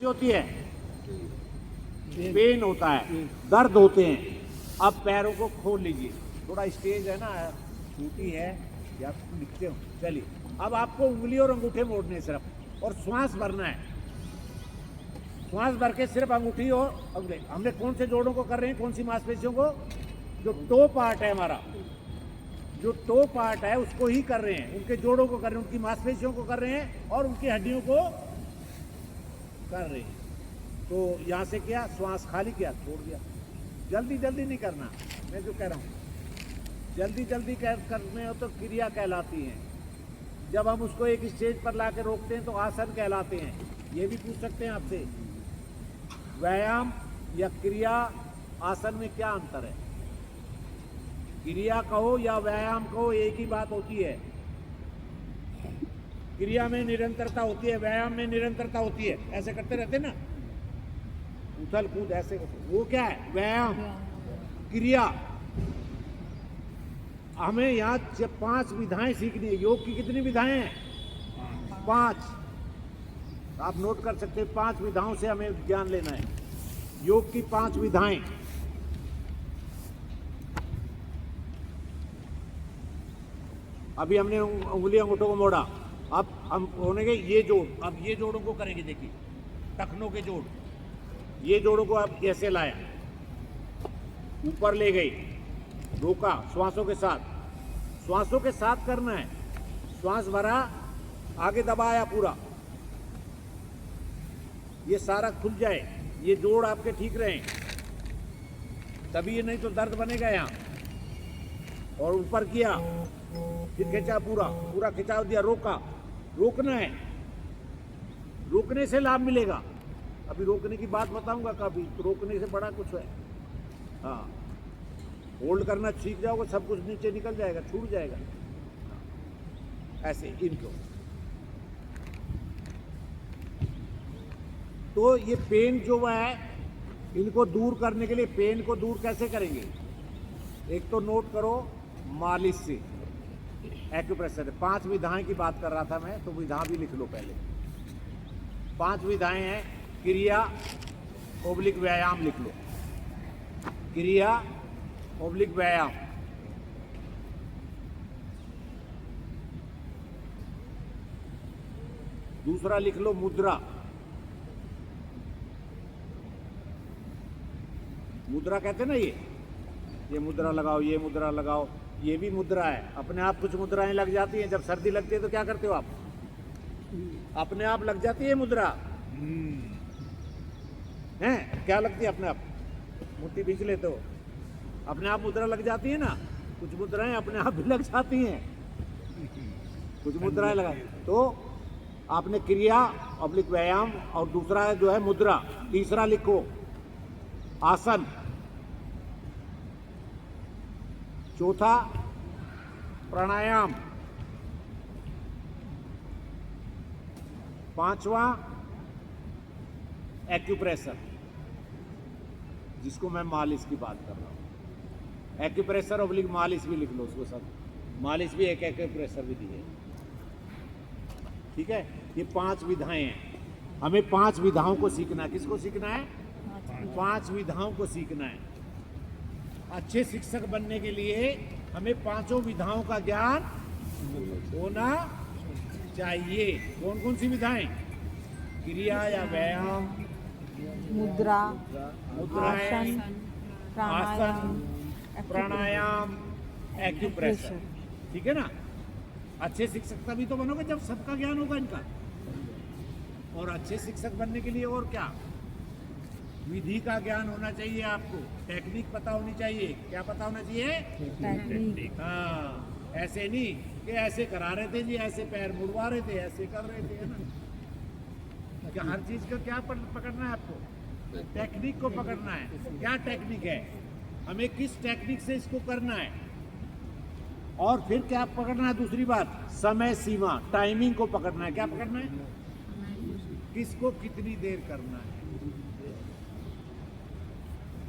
होती है, पेन होता है, दर्द होते हैं। अब पैरों को खोल लीजिए, थोड़ा स्टेज है ना छोटी है या लिखते हो। चलिए अब आपको उंगली और अंगूठे मोड़ने सिर्फ, और श्वास भरना है। श्वास भर के सिर्फ अंगूठी और अंगुली। हमने कौन से जोड़ों को कर रहे हैं, कौन सी मांसपेशियों को? जो टो पार्ट है हमारा, जो टो पार्ट है उसको ही कर रहे हैं, उनके जोड़ों को कर रहे हैं, उनकी मांसपेशियों को कर रहे हैं और उनकी हड्डियों को कर रहे हैं। तो यहाँ से क्या, श्वास खाली किया, छोड़ दिया। जल्दी जल्दी नहीं करना, मैं जो कह रहा हूँ जल्दी जल्दी करने हो तो क्रिया कहलाती है। जब हम उसको एक स्टेज पर ला के रोकते हैं तो आसन कहलाते हैं। ये भी पूछ सकते हैं आपसे, व्यायाम या क्रिया आसन में क्या अंतर है? क्रिया कहो या व्यायाम कहो एक ही बात होती है। क्रिया में निरंतरता होती है, व्यायाम में निरंतरता होती है। ऐसे करते रहते ना, उथल कूद ऐसे, वो क्या है? व्यायाम। क्रिया हमें यहाँ 5 विधाएं सीखनी है। योग की कितनी विधाएं हैं? 5। आप नोट कर सकते हैं, 5 विधाओं से हमें ज्ञान लेना है। योग की 5 विधाएं। अभी हमने उंगली अंगूठों को मोड़ा, अब हम होने गए ये जोड़। अब ये जोड़ों को करेंगे, देखिए टखनों के जोड़, ये जोड़ों को अब ऐसे लाया, ऊपर ले गई, रोका, श्वासों के साथ, श्वासों के साथ करना है। श्वास भरा, आगे दबाया पूरा, ये सारा खुल जाए, ये जोड़ आपके ठीक रहे, तभी ये, नहीं तो दर्द बनेगा यहाँ। और ऊपर किया, फिर खिंचा, पूरा पूरा खिंचाव दिया, रोका। रोकना है, रोकने से लाभ मिलेगा। अभी रोकने की बात बताऊंगा कभी, तो रोकने से बड़ा कुछ है। हाँ, होल्ड करना सीख जाओगे, सब कुछ नीचे निकल जाएगा, छूट जाएगा। ऐसे इनको, तो ये पेन जो है, इनको दूर करने के लिए, पेन को दूर कैसे करेंगे? एक तो नोट करो, मालिश से, एक्यूप्रेशर। 5 विधाएं की बात कर रहा था मैं, तो विधा भी लिख लो पहले। 5 विधाएं हैं, क्रिया ओब्लिक व्यायाम लिख लो, क्रिया ओब्लिक व्यायाम। दूसरा लिख लो मुद्रा। मुद्रा कहते ना, ये मुद्रा लगाओ, ये मुद्रा लगाओ, ये भी मुद्रा है। अपने आप कुछ मुद्राएं लग जाती हैं। जब सर्दी लगती है तो क्या करते हो आप? अपने आप लग जाती है मुद्रा, हैं? क्या लगती है अपने आप? मुट्ठी भींच लेते हो, अपने आप मुद्रा लग जाती है ना। कुछ मुद्राएं अपने आप भी लग जाती हैं, कुछ मुद्राएं लगा। तो आपने क्रिया ऑब्लिक व्यायाम, और दूसरा जो है मुद्रा। तीसरा लिखो आसन। चौथा प्राणायाम। 5वां एक्यूप्रेशर, जिसको मैं मालिश की बात कर रहा हूं। एक्यूप्रेशर ऑब्लिक मालिश भी लिख लो उसको साथ। मालिश भी एक एक्यूप्रेशर विधि है, ठीक है। ये 5 विधाएं हैं। हमें 5 विधाओं को सीखना है। किसको सीखना है? 5 विधाओं को सीखना है। अच्छे शिक्षक बनने के लिए हमें 5 विधाओं का ज्ञान होना चाहिए। कौन कौन सी विधाएं? क्रिया या व्यायाम, मुद्रा, मुद्राएं, आसन, प्राणायाम, एक्यूप्रेशर, ठीक है ना। अच्छे शिक्षक तभी तो बनोगे जब सबका ज्ञान होगा इनका। और अच्छे शिक्षक बनने के लिए और क्या? विधि का ज्ञान होना चाहिए आपको, टेक्निक पता होनी चाहिए। क्या पता होना चाहिए? टेक्निक। हाँ, ऐसे नहीं कि ऐसे करा रहे थे जी, ऐसे पैर मुड़वा रहे थे, ऐसे कर रहे थे, है ना। क्या हर चीज को क्या पकड़ना है आपको? टेक्निक को पकड़ना है। क्या टेक्निक है, हमें किस टेक्निक से इसको करना है। और फिर क्या पकड़ना है? दूसरी बात, समय सीमा, टाइमिंग को पकड़ना है। क्या पकड़ना है? किसको कितनी देर करना है।